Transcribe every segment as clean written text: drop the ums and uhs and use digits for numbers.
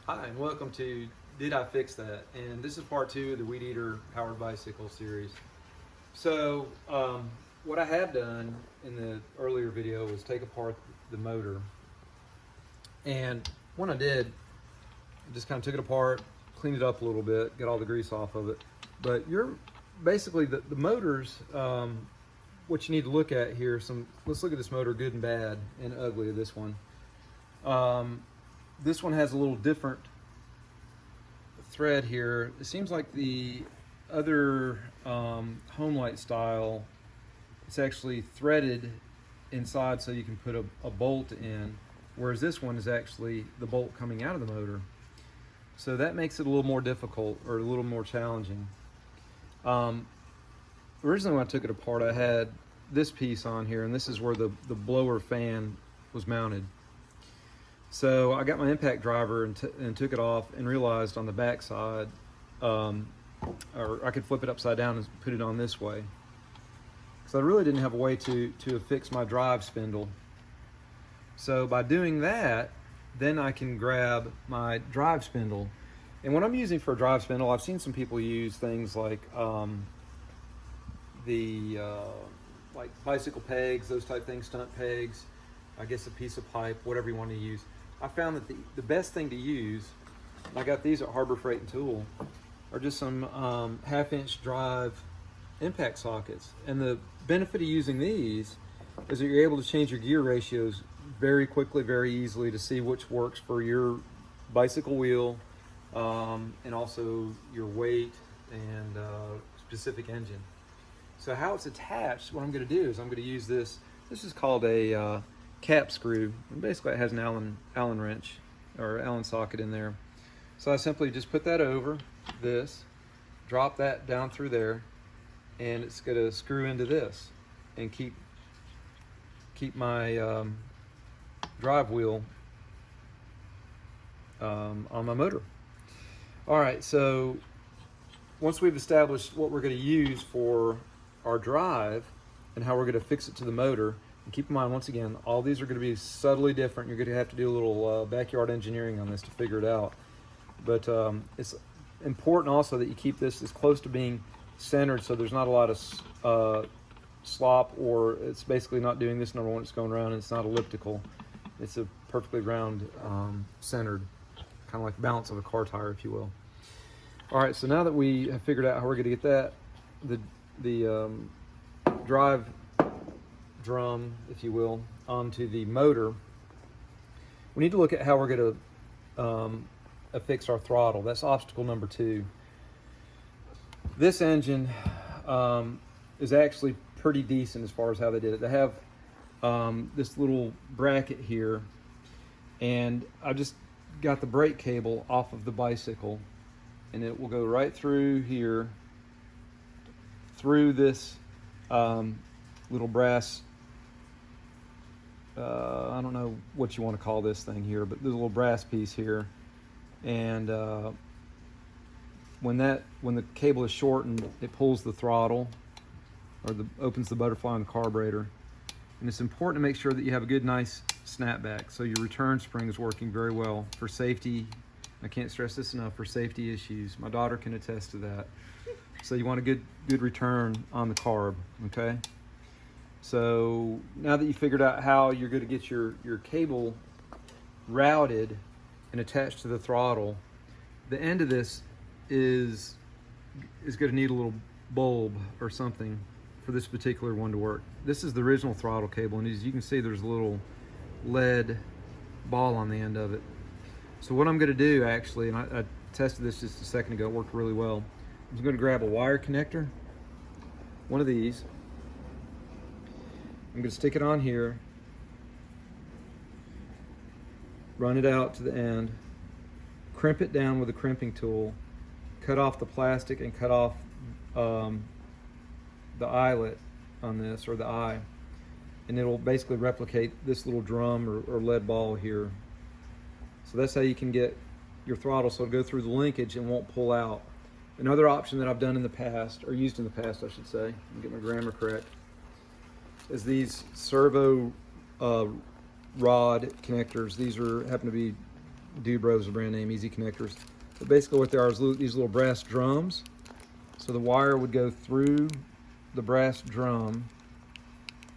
Hi, and welcome to Did I Fix That? And this is part two of the Weed Eater Powered Bicycle series. So, what I have done in the earlier video was take apart the motor. And when I did, I just kind of took it apart, cleaned it up a little bit, got all the grease off of it. But basically the motors, what you need to look at here, let's look at this motor, good and bad and ugly of this one. This one has a little different thread here. It seems like the other Homelight style, it's actually threaded inside so you can put a bolt in, whereas this one is actually the bolt coming out of the motor. So that makes it a little more difficult, or a little more challenging. Originally when I took it apart, I had this piece on here, and this is where the blower fan was mounted. So I got my impact driver and took it off, and realized on the back side, or I could flip it upside down and put it on this way. So I really didn't have a way to affix my drive spindle. So by doing that, then I can grab my drive spindle. And what I'm using for a drive spindle, I've seen some people use things like like bicycle pegs, those type things, stunt pegs, I guess a piece of pipe, whatever you want to use. I found that the best thing to use, I got these at Harbor Freight and Tool, are just some 1/2-inch drive impact sockets. And the benefit of using these is that you're able to change your gear ratios very quickly, very easily, to see which works for your bicycle wheel, and also your weight and specific engine. So how it's attached, what I'm going to do is I'm going to use this. This is called a cap screw, and basically it has an Allen wrench or Allen socket in there. So I simply just put that over this, drop that down through there, and it's going to screw into this and keep my drive wheel on my motor. All right, so once we've established what we're going to use for our drive and how we're going to fix it to the motor, and keep in mind, once again, all these are going to be subtly different. You're going to have to do a little backyard engineering on this to figure it out. But it's important also that you keep this as close to being centered so there's not a lot of slop, or it's basically not doing this, number one, it's going around, and it's not elliptical. It's a perfectly round, centered, kind of like the balance of a car tire, if you will. All right, so now that we have figured out how we're going to get that, the drive drum, if you will, onto the motor, we need to look at how we're going to affix our throttle. That's obstacle number 2. This engine is actually pretty decent as far as how they did it. They have this little bracket here, and I just got the brake cable off of the bicycle, and it will go right through here, through this little brass, I don't know what you want to call this thing here, but there's a little brass piece here, and when the cable is shortened, it pulls the throttle, or opens the butterfly on the carburetor. And it's important to make sure that you have a good, nice snapback, so your return spring is working very well for safety. I can't stress this enough, for safety issues. My daughter can attest to that. So you want a good return on the carb, okay? So now that you figured out how you're going to get your cable routed and attached to the throttle, the end of this is going to need a little bulb or something for this particular one to work. This is the original throttle cable, and as you can see, there's a little lead ball on the end of it. So what I'm going to do, actually, and I tested this just a second ago, it worked really well. I'm going to grab a wire connector, one of these. I'm going to stick it on here, run it out to the end, crimp it down with a crimping tool, cut off the plastic and cut off the eyelet on this, or the eye, and it'll basically replicate this little drum or lead ball here. So that's how you can get your throttle so it'll go through the linkage and won't pull out. Another option that I've done in the past, or used in the past I should say, and get my grammar correct, is these servo rod connectors. These happen to be Dubro's the brand name, easy connectors. But basically what they are is these little brass drums. So the wire would go through the brass drum,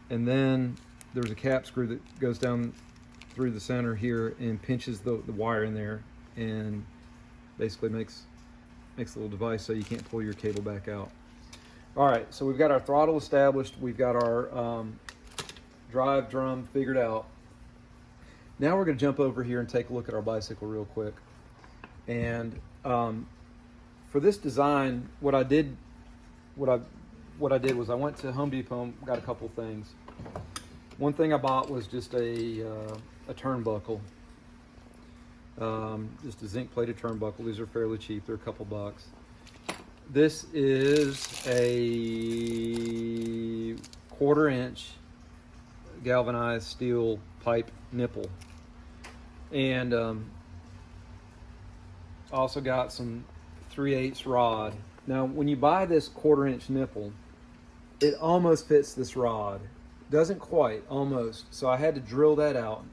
and then there's a cap screw that goes down through the center here and pinches the wire in there, and basically makes a little device so you can't pull your cable back out. All right, so we've got our throttle established. We've got our drive drum figured out. Now we're going to jump over here and take a look at our bicycle real quick. And for this design, what I did was I went to Home Depot and got a couple things. One thing I bought was just a turnbuckle, just a zinc-plated turnbuckle. These are fairly cheap; they're a couple bucks. This is a 1/4-inch galvanized steel pipe nipple, and I also got some 3/8 rod. Now, when you buy this 1/4-inch nipple, it almost fits this rod. Doesn't quite, almost. So I had to drill that out,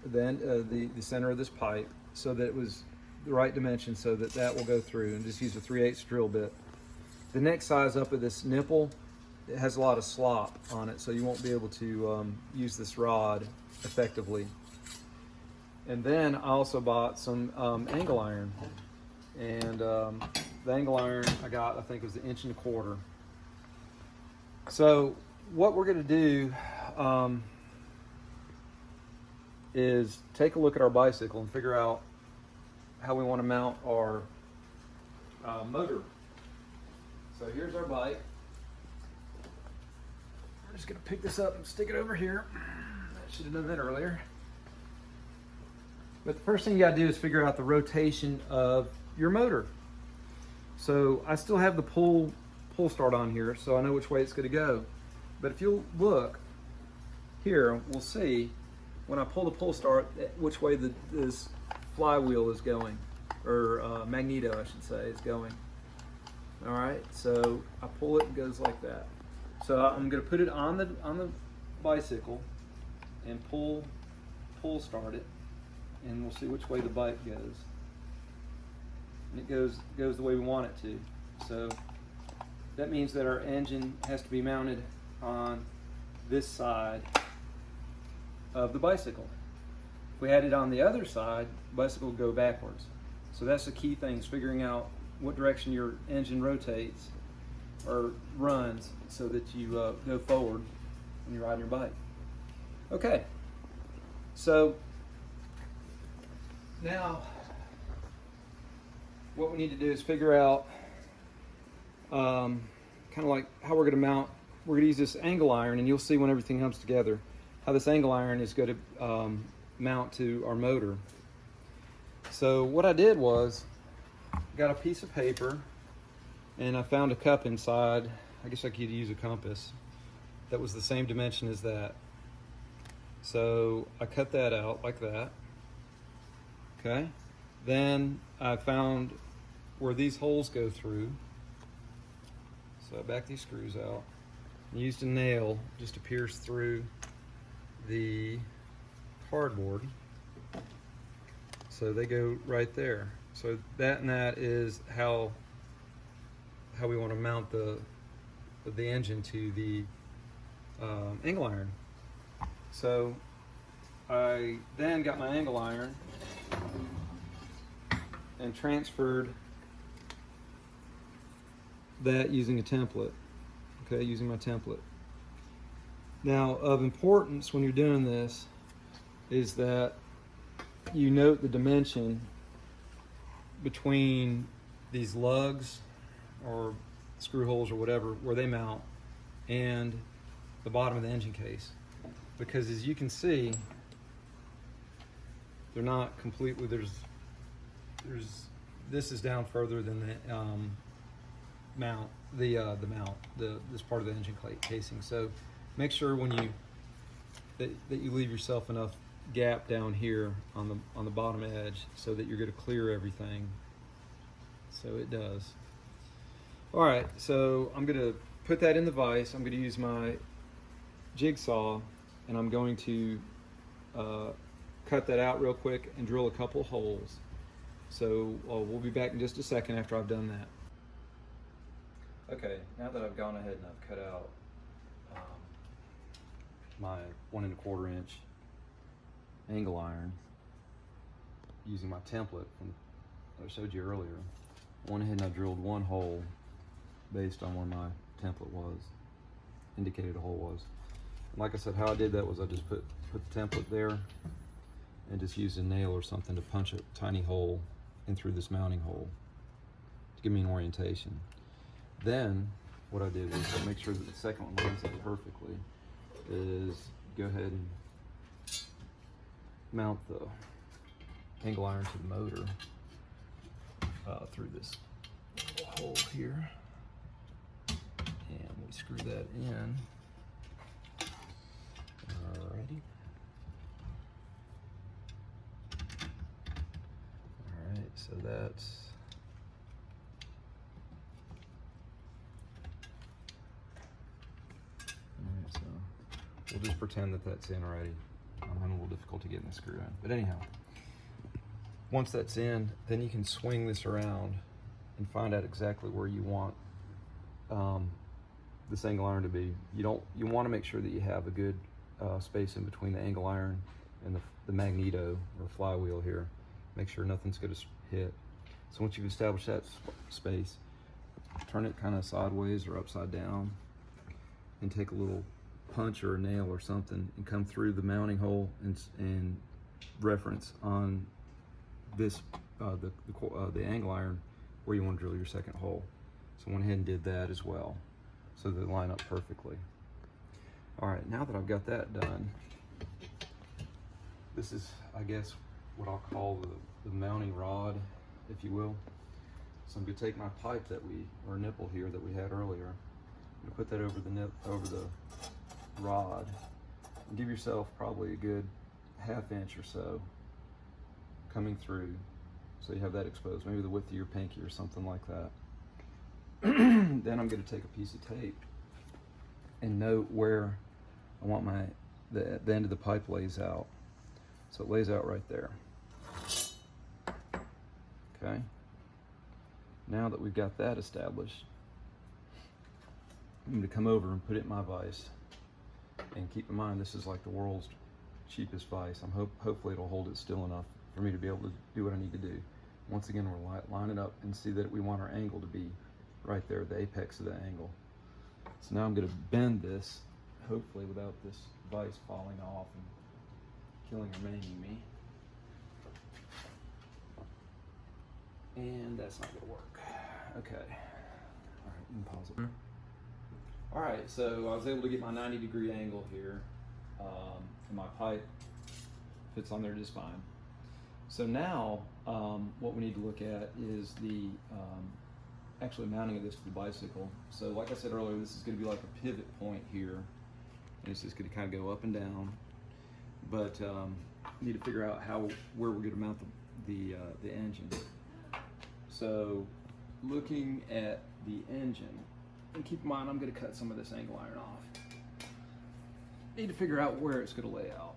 then the center of this pipe, so that it was the right dimension, so that will go through, and just use a 3/8 drill bit. The next size up of this nipple, it has a lot of slop on it, so you won't be able to use this rod effectively. And then I also bought some angle iron, and the angle iron I got, I think, was 1.25 inches. So what we're going to do is take a look at our bicycle and figure out how we want to mount our motor. So here's our bike. I'm just going to pick this up and stick it over here. I should have done that earlier. But the first thing you got to do is figure out the rotation of your motor. So I still have the pull start on here, so I know which way it's going to go. But if you'll look here, we'll see when I pull the pull start which way this flywheel is going, or magneto, I should say, is going. All right, so I pull it and it goes like that. So I'm going to put it on the bicycle and pull start it, and we'll see which way the bike goes. And it goes the way we want it to. So that means that our engine has to be mounted on this side of the bicycle. If we had it on the other side, the bicycle would go backwards. So that's the key thing, is figuring out what direction your engine rotates or runs so that you go forward when you're riding your bike. Okay, so now what we need to do is figure out kind of like how we're going to mount. We're going to use this angle iron, and you'll see when everything comes together how this angle iron is going to mount to our motor. So what I did was got a piece of paper, and I found a cup inside. I guess I could use a compass that was the same dimension as that. So I cut that out like that. Okay. Then I found where these holes go through. So I backed these screws out and used a nail just to pierce through the cardboard. So they go right there. So that and that is how we want to mount the engine to the angle iron. So I then got my angle iron and transferred that using a template. Okay, using my template. Now, of importance when you're doing this is that you note the dimension between these lugs or screw holes or whatever, where they mount, and the bottom of the engine case. Because as you can see, they're not completely, this is down further than the mount, this part of the engine casing. So make sure when that you leave yourself enough gap down here on the bottom edge so that you're going to clear everything. So it does. All right, so I'm going to put that in the vise. I'm going to use my jigsaw, and I'm going to cut that out real quick and drill a couple holes. So we'll be back in just a second after I've done that. Okay, now that I've gone ahead and I've cut out my 1 1/4 inch angle iron using my template that I showed you earlier, I went ahead and I drilled 1 hole based on where my template was, indicated a hole was. And like I said, how I did that was I just put the template there and just used a nail or something to punch a tiny hole in through this mounting hole to give me an orientation. Then what I did was to make sure that the second one lines up perfectly is go ahead and mount the angle iron to the motor through this little hole here, and we screw that in. Alrighty. Alright, so that's alright, so we'll just pretend that that's in already. I'm having a little difficulty getting the screw in. But anyhow, once that's in, then you can swing this around and find out exactly where you want this angle iron to be. You want to make sure that you have a good space in between the angle iron and the magneto or flywheel here. Make sure nothing's going to hit. So once you've established that space, turn it kind of sideways or upside down and take a little punch or a nail or something and come through the mounting hole and reference on this the angle iron where you want to drill your second hole. So I went ahead and did that as well so they line up perfectly. All right, now that I've got that done, this is, I guess, what I'll call the mounting rod, if you will. So I'm going to take my pipe or nipple here that we had earlier. I'm going to put that over the rod and give yourself probably a good 1/2 inch or so coming through, so you have that exposed, maybe the width of your pinky or something like that. Then I'm going to take a piece of tape and note where I want the end of the pipe lays out. So it lays out right there. Okay. Now that we've got that established, I'm going to come over and put it in my vise. And keep in mind, this is like the world's cheapest vise. Hopefully it'll hold it still enough for me to be able to do what I need to do. Once again, we'll line it up and see that we want our angle to be right there, the apex of the angle. So now I'm going to bend this, hopefully without this vise falling off and killing or maiming me. And that's not going to work. Okay. All right, you can pause it. All right, so I was able to get my 90-degree angle here, and my pipe fits on there just fine. So now, what we need to look at is the actually mounting of this to the bicycle. So like I said earlier, this is going to be like a pivot point here, and it's just going to kind of go up and down. But need to figure out where we're going to mount the engine. So looking at the engine, and keep in mind I'm going to cut some of this angle iron off. Need to figure out where it's going to lay out.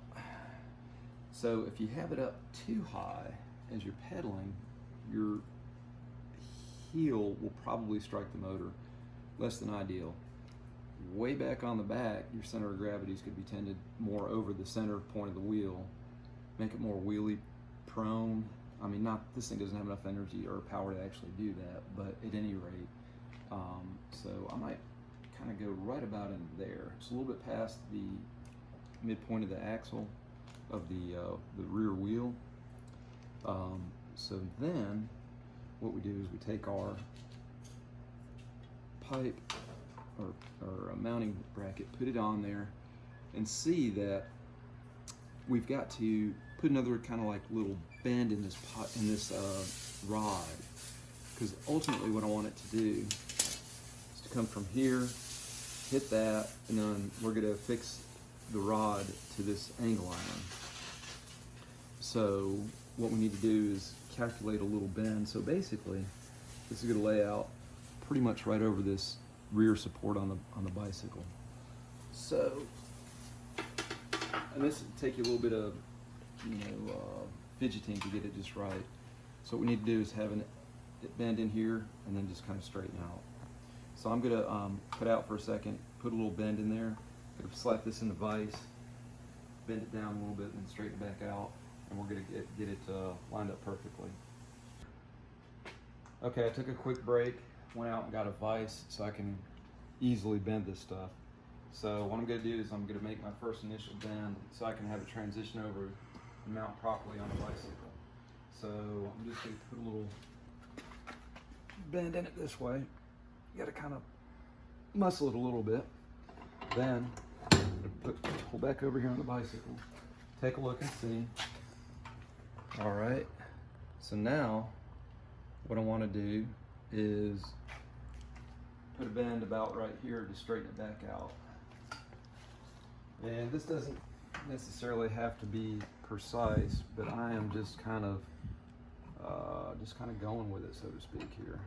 So if you have it up too high as you're pedaling, your heel will probably strike the motor. Less than ideal. Way back on the back, your center of gravity is going to be tended more over the center point of the wheel. Make it more wheelie prone. I mean, this thing doesn't have enough energy or power to actually do that, but at any rate, so I might kind of go right about in there. It's a little bit past the midpoint of the axle of the rear wheel. So then what we do is we take our pipe or a mounting bracket, put it on there, and see that we've got to put another kind of like little bend in this rod, because ultimately what I want it to do is to come from here, hit that, and then we're going to fix the rod to this angle iron. So what we need to do is calculate a little bend. So basically this is going to lay out pretty much right over this rear support on the bicycle. So, and this will take you a little bit of fidgeting to get it just right. So what we need to do is have it bend in here and then just kind of straighten out. So I'm gonna cut out for a second, put a little bend in there, gonna slap this in the vise, bend it down a little bit and then straighten it back out, and we're gonna get it lined up perfectly. Okay, I took a quick break, went out and got a vise so I can easily bend this stuff. So what I'm gonna do is I'm gonna make my first initial bend so I can have it transition over and mount properly on the bicycle. So I'm just gonna put a little bend in it this way. You gotta kind of muscle it a little bit. Then pull back over here on the bicycle. Take a look and see. All right. So now what I want to do is put a bend about right here to straighten it back out. And this doesn't necessarily have to be precise, but I am just kind of going with it, so to speak here.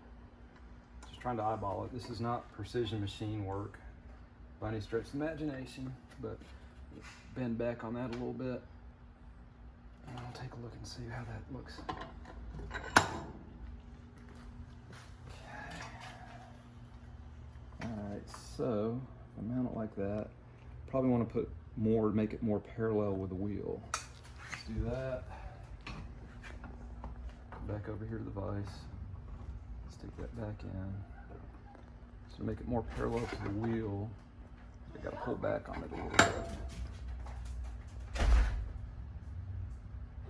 Just trying to eyeball it. This is not precision machine work by any stretch of imagination, but bend back on that a little bit. And I'll take a look and see how that looks. Okay. All right, so if I mount it like that, probably want to put more, make it more parallel with the wheel. Let's do that. Back over here to the vise. Stick that back in. So to make it more parallel to the wheel, I got to pull back on it a little bit.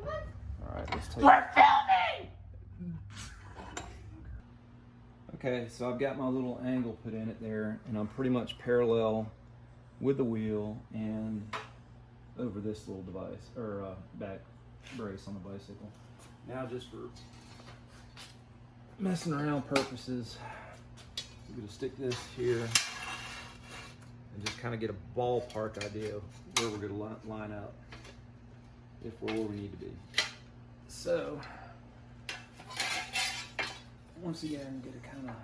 All right, let's take. We're filming. Okay, so I've got my little angle put in it there, and I'm pretty much parallel with the wheel and over this little device or back brace on the bicycle. Now, just for messing around purposes, I'm going to stick this here and just kind of get a ballpark idea of where we're going to line up if we're where we need to be. So, once again, get to kind of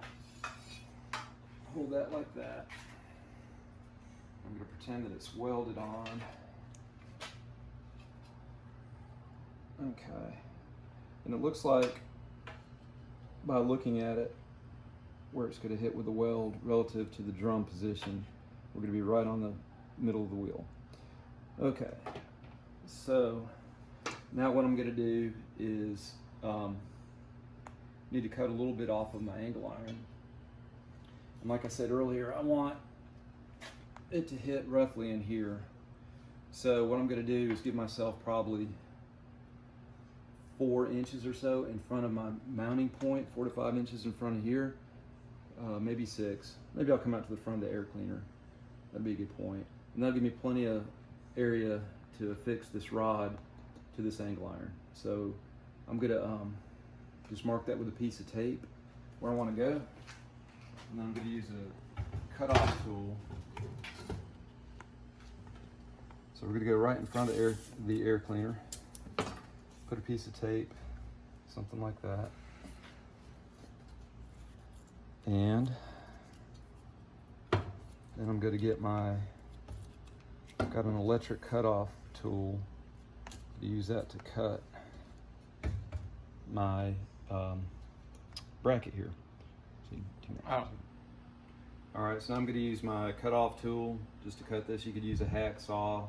hold that like that. I'm going to pretend that it's welded on. Okay. And it looks like, by looking at it, where it's going to hit with the weld relative to the drum position, we're going to be right on the middle of the wheel. Okay, so now what I'm going to do is need to cut a little bit off of my angle iron. And like I said earlier, I want it to hit roughly in here. So what I'm going to do is give myself probably 4 inches or so in front of my mounting point, 4 to 5 inches in front of here, maybe 6. Maybe I'll come out to the front of the air cleaner. That'd be a good point. And that'll give me plenty of area to affix this rod to this angle iron. So I'm gonna just mark that with a piece of tape where I want to go. And then I'm gonna use a cutoff tool. So we're gonna go right in front of the air cleaner. Put a piece of tape, something like that. And then I'm going to get I've got an electric cutoff tool to use that to cut my bracket here. All right, so I'm going to use my cutoff tool just to cut this. You could use a hacksaw,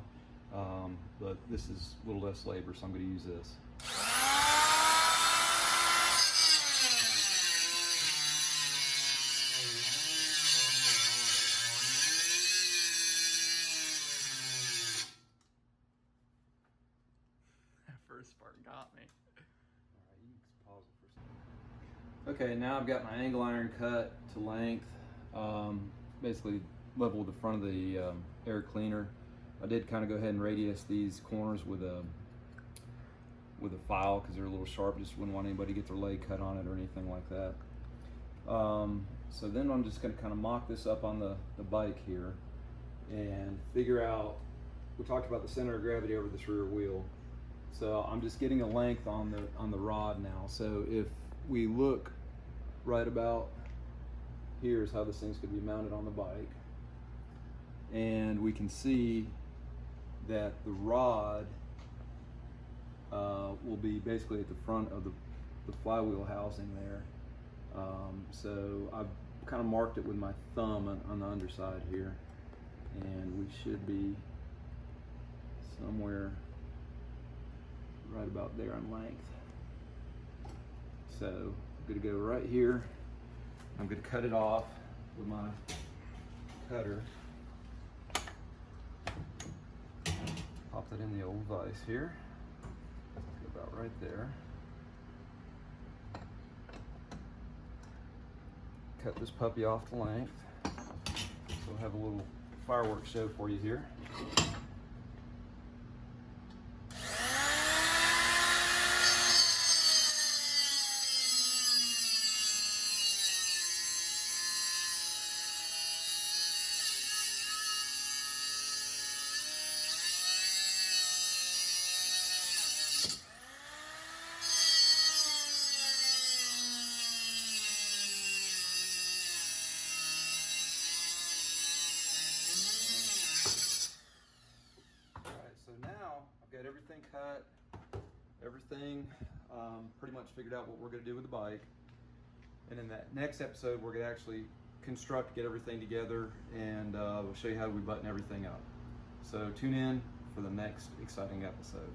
but this is a little less labor, so I'm going to use this. That first part got me. All right, you can pause it for a second. Okay, now I've got my angle iron cut to length, basically level with the front of the air cleaner. I did kind of go ahead and radius these corners with a file because they're a little sharp. Just wouldn't want anybody to get their leg cut on it or anything like that. So then I'm just going to kind of mock this up on the bike here and figure out, we talked about the center of gravity over this rear wheel. So I'm just getting a length on the rod now. So if we look right about here is how this thing's going to be mounted on the bike. And we can see that the rod will be basically at the front of the flywheel housing there. So I've kind of marked it with my thumb on the underside here, and we should be somewhere right about there in length. So I'm going to go right here. I'm going to cut it off with my cutter. Pop that in the old vise here. Go about right there. Cut this puppy off to length. So we'll have a little fireworks show for you here. So now I've got everything cut, everything pretty much figured out what we're going to do with the bike. And in that next episode, we're going to actually get everything together, and we'll show you how we button everything up. So tune in for the next exciting episode.